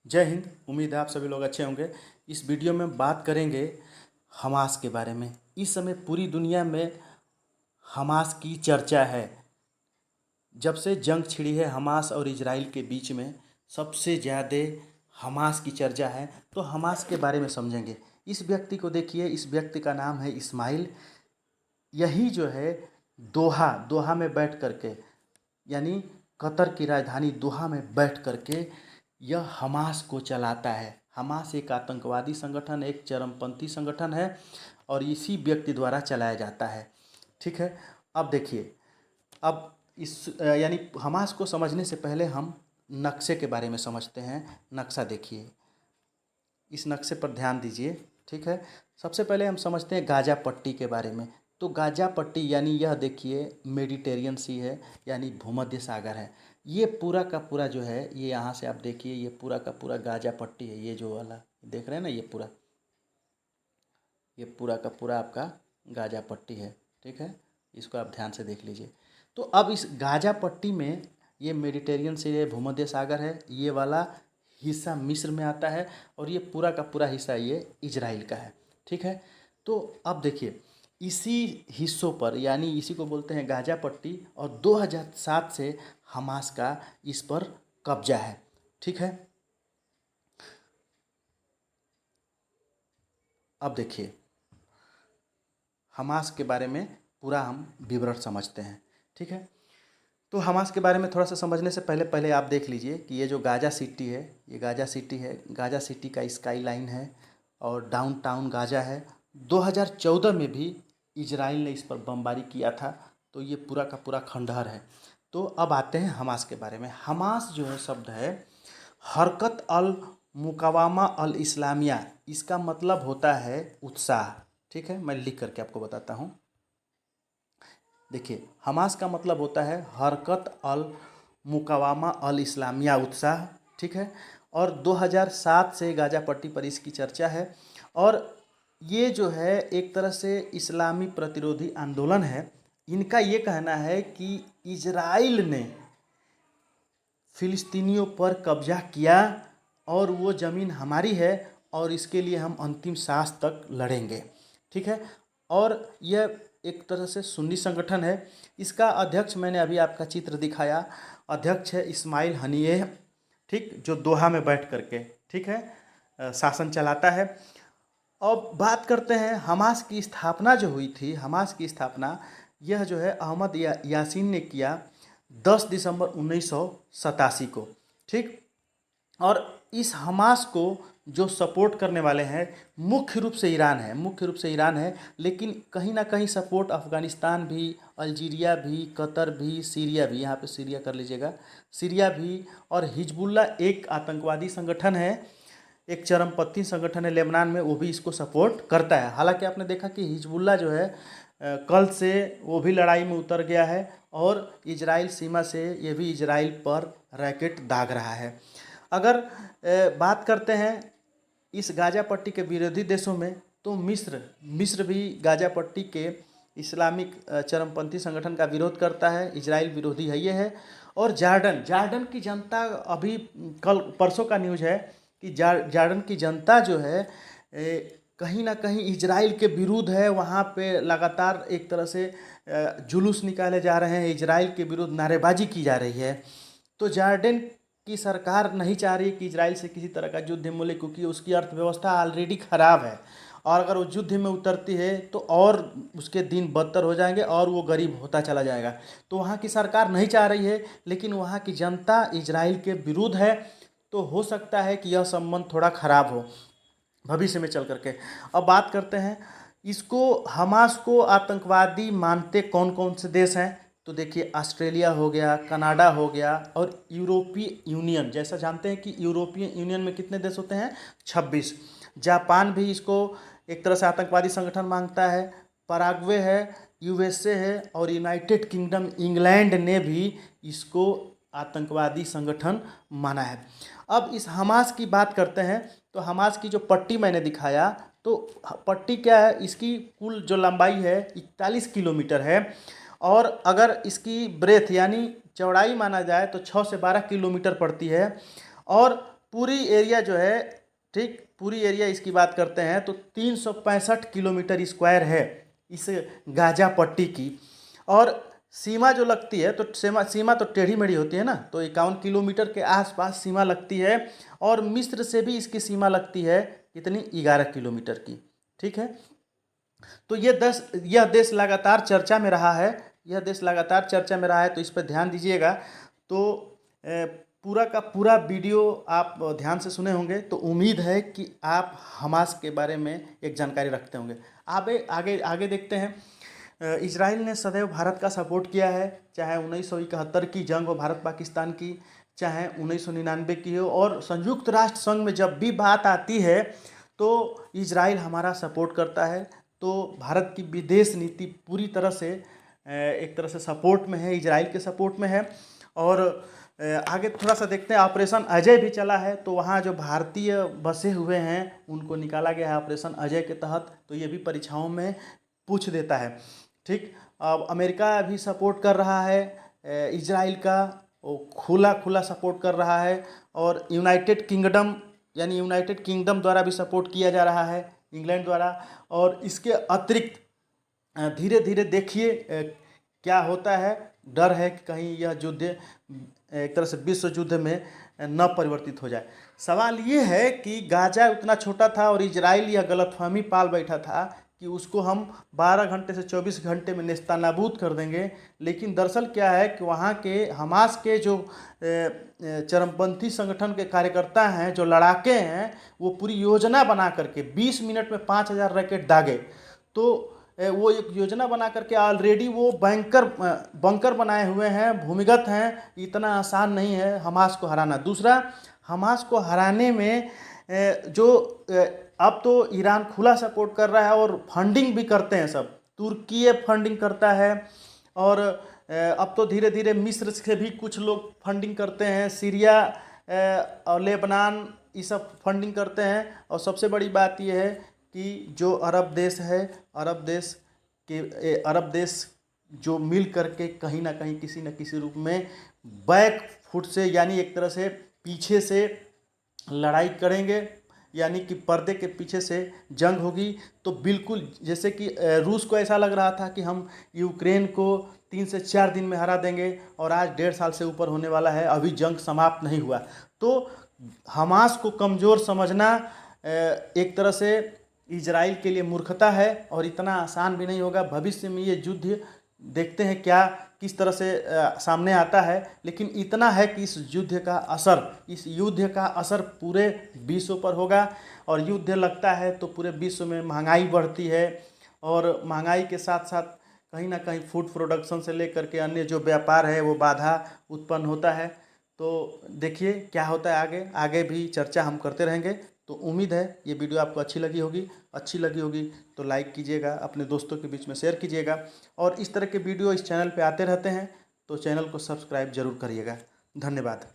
जय हिंद। उम्मीद है आप सभी लोग अच्छे होंगे। इस वीडियो में बात करेंगे हमास के बारे में। इस समय पूरी दुनिया में हमास की चर्चा है। जब से जंग छिड़ी है हमास और इजराइल के बीच में, सबसे ज़्यादा हमास की चर्चा है। तो हमास के बारे में समझेंगे। इस व्यक्ति को देखिए, इस व्यक्ति का नाम है इस्माइल। यही जो है दोहा दोहा में बैठ करके, यानी कतर की राजधानी दोहा में बैठ करके यह हमास को चलाता है। हमास एक आतंकवादी संगठन, एक चरमपंथी संगठन है और इसी व्यक्ति द्वारा चलाया जाता है। ठीक है। अब देखिए, अब इस यानी हमास को समझने से पहले हम नक्शे के बारे में समझते हैं। नक्शा देखिए, इस नक्शे पर ध्यान दीजिए। ठीक है। सबसे पहले हम समझते हैं गाजा पट्टी के बारे में। तो गाजा पट्टी यानी यह देखिए मेडिटेरियन सी है, यानी भूमध्य सागर है। ये पूरा का पूरा जो है, ये यहाँ से आप देखिए, ये पूरा का पूरा गाजा पट्टी है। ये जो वाला देख रहे हैं ना, ये पूरा का पूरा आपका गाजा पट्टी है। ठीक है, इसको आप ध्यान से देख लीजिए। तो अब इस गाजा पट्टी में ये मेडिटेरियन से, ये भूमध्य सागर है, ये वाला हिस्सा मिस्र में आता है और ये पूरा का पूरा हिस्सा ये इजराइल का है। ठीक है। तो अब देखिए, इसी हिस्सों पर, यानी इसी को बोलते हैं गाजा पट्टी, और 2007 से हमास का इस पर कब्जा है। ठीक है। अब देखिए, हमास के बारे में पूरा हम विवरण समझते हैं। ठीक है। तो हमास के बारे में थोड़ा सा समझने से पहले पहले आप देख लीजिए कि ये जो गाजा सिटी है, ये गाजा सिटी है। गाजा सिटी का स्काई लाइन है और डाउनटाउन गाजा है। 2014 में भी इजराइल ने इस पर बमबारी किया था। तो ये पूरा का पूरा खंडहर है। तो अब आते हैं हमास के बारे में। हमास जो है शब्द है हरकत अल मुकावामा अल इस्लामिया। इसका मतलब होता है उत्साह। ठीक है, मैं लिख करके आपको बताता हूँ। देखिए, हमास का मतलब होता है हरकत अल मुकावामा अल इस्लामिया, उत्साह। ठीक है। और 2007 से गाजा पट्टी पर इसकी चर्चा है। और ये जो है एक तरह से इस्लामी प्रतिरोधी आंदोलन है। इनका ये कहना है कि इजराइल ने फ़िलिस्तीनियों पर कब्जा किया और वो ज़मीन हमारी है और इसके लिए हम अंतिम सांस तक लड़ेंगे। ठीक है। और यह एक तरह से सुन्नी संगठन है। इसका अध्यक्ष मैंने अभी आपका चित्र दिखाया, अध्यक्ष है इस्माइल हनियेह। ठीक, जो दोहा में बैठ करके, ठीक है, शासन चलाता है। अब बात करते हैं हमास की स्थापना जो हुई थी। हमास की स्थापना यह जो है अहमद यासीन ने किया 10 दिसंबर 1987 को। ठीक। और इस हमास को जो सपोर्ट करने वाले हैं मुख्य रूप से ईरान है, मुख्य रूप से ईरान है। लेकिन कहीं ना कहीं सपोर्ट अफ़गानिस्तान भी, अल्जीरिया भी, कतर भी, सीरिया भी, यहाँ पे सीरिया कर लीजिएगा, सीरिया भी, और हिजबुल्ला एक आतंकवादी संगठन है, एक चरमपंथी संगठन है लेबनान में, वो भी इसको सपोर्ट करता है। हालांकि आपने देखा कि हिजबुल्ला जो है कल से वो भी लड़ाई में उतर गया है और इजराइल सीमा से ये भी इजराइल पर रैकेट दाग रहा है। अगर बात करते हैं इस गाजा पट्टी के विरोधी देशों में, तो मिस्र भी गाजा पट्टी के इस्लामिक चरमपंथी संगठन का विरोध करता है। इजराइल विरोधी है ये है। और जार्डन की जनता, अभी कल परसों का न्यूज़ है कि जार्डन की जनता जो है कहीं ना कहीं इजराइल के विरुद्ध है। वहाँ पे लगातार एक तरह से जुलूस निकाले जा रहे हैं, इजराइल के विरुद्ध नारेबाजी की जा रही है। तो जार्डन की सरकार नहीं चाह रही कि इजराइल से किसी तरह का युद्ध मिले, क्योंकि उसकी अर्थव्यवस्था ऑलरेडी ख़राब है और अगर वो युद्ध में उतरती है तो और उसके दिन बदतर हो जाएंगे और वो गरीब होता चला जाएगा। तो वहाँ की सरकार नहीं चाह रही है, लेकिन वहाँ की जनता इजराइल के विरुद्ध है। तो हो सकता है कि यह संबंध थोड़ा ख़राब हो भविष्य में चल करके। अब बात करते हैं इसको, हमास को आतंकवादी मानते कौन कौन से देश हैं। तो देखिए, ऑस्ट्रेलिया हो गया, कनाडा हो गया और यूरोपीय यूनियन। जैसा जानते हैं कि यूरोपीय यूनियन में कितने देश होते हैं, 26। जापान भी इसको एक तरह से आतंकवादी संगठन मांगता है। पराग्वे है, यूएसए है और यूनाइटेड किंगडम, इंग्लैंड ने भी इसको आतंकवादी संगठन माना है। अब इस हमास की बात करते हैं। तो हमास की जो पट्टी मैंने दिखाया, तो पट्टी क्या है, इसकी कुल जो लंबाई है 41 किलोमीटर है। और अगर इसकी ब्रेथ यानी चौड़ाई माना जाए तो 6 से 12 किलोमीटर पड़ती है। और पूरी एरिया जो है, ठीक, पूरी एरिया इसकी बात करते हैं तो 365 किलोमीटर स्क्वायर है इस गाजा पट्टी की। और सीमा जो लगती है तो सीमा तो टेढ़ी मेढ़ी होती है ना, तो 51 किलोमीटर के आसपास सीमा लगती है। और मिस्र से भी इसकी सीमा लगती है कितनी, 11 किलोमीटर की। ठीक है, तो यह देश लगातार चर्चा में रहा है, यह देश लगातार चर्चा में रहा है, तो इस पर ध्यान दीजिएगा। तो पूरा का पूरा वीडियो आप ध्यान से सुने होंगे, तो उम्मीद है कि आप हमास के बारे में एक जानकारी रखते होंगे। आगे आगे आगे देखते हैं। इजराइल ने सदैव भारत का सपोर्ट किया है, चाहे 1971 की जंग हो भारत पाकिस्तान की, चाहे 1999 की हो। और संयुक्त राष्ट्र संघ में जब भी बात आती है तो इजराइल हमारा सपोर्ट करता है। तो भारत की विदेश नीति पूरी तरह से एक तरह से सपोर्ट में है, इजराइल के सपोर्ट में है। और आगे थोड़ा सा देखते हैं, ऑपरेशन अजय भी चला है, तो वहाँ जो भारतीय बसे हुए हैं उनको निकाला गया है ऑपरेशन अजय के तहत। तो ये भी परीक्षाओं में पूछ देता है। ठीक, अब अमेरिका भी सपोर्ट कर रहा है इजराइल का, वो खुला खुला सपोर्ट कर रहा है। और यूनाइटेड किंगडम द्वारा भी सपोर्ट किया जा रहा है, इंग्लैंड द्वारा। और इसके अतिरिक्त धीरे धीरे देखिए क्या होता है। डर है कि कहीं यह युद्ध एक तरह से विश्व युद्ध में न परिवर्तित हो जाए। सवाल ये है कि गाजा उतना छोटा था और इजराइल यह गलतफहमी पाल बैठा था कि उसको हम 12 घंटे से 24 घंटे में नेस्तनाबूद कर देंगे। लेकिन दरअसल क्या है कि वहाँ के हमास के जो चरमपंथी संगठन के कार्यकर्ता हैं, जो लड़ाके हैं, वो पूरी योजना बना करके 20 मिनट में 5000 रैकेट दागे। तो वो एक योजना बना करके ऑलरेडी वो बंकर बनाए हुए हैं, भूमिगत हैं। इतना आसान नहीं है हमास को हराना। दूसरा, हमास को हराने में जो अब तो ईरान खुला सपोर्ट कर रहा है और फंडिंग भी करते हैं सब, तुर्की फंडिंग करता है। और अब तो धीरे धीरे मिस्र से भी कुछ लोग फंडिंग करते हैं, सीरिया और लेबनान ये सब फंडिंग करते हैं। और सबसे बड़ी बात यह है कि जो अरब देश जो मिल करके कहीं ना कहीं किसी न किसी रूप में बैक फुट से, यानी एक तरह से पीछे से लड़ाई करेंगे, यानी कि पर्दे के पीछे से जंग होगी। तो बिल्कुल जैसे कि रूस को ऐसा लग रहा था कि हम यूक्रेन को 3 से 4 दिन में हरा देंगे, और आज 1.5 साल से ऊपर होने वाला है, अभी जंग समाप्त नहीं हुआ। तो हमास को कमज़ोर समझना एक तरह से इजराइल के लिए मूर्खता है, और इतना आसान भी नहीं होगा। भविष्य में ये युद्ध देखते हैं किस तरह से सामने आता है। लेकिन इतना है कि इस युद्ध का असर पूरे विश्व पर होगा। और युद्ध लगता है तो पूरे विश्व में महंगाई बढ़ती है, और महंगाई के साथ साथ कहीं ना कहीं फूड प्रोडक्शन से लेकर के अन्य जो व्यापार है वो बाधा उत्पन्न होता है। तो देखिए क्या होता है, आगे भी चर्चा हम करते रहेंगे। तो उम्मीद है ये वीडियो आपको अच्छी लगी होगी तो लाइक कीजिएगा, अपने दोस्तों के बीच में शेयर कीजिएगा। और इस तरह के वीडियो इस चैनल पे आते रहते हैं, तो चैनल को सब्सक्राइब जरूर करिएगा। धन्यवाद।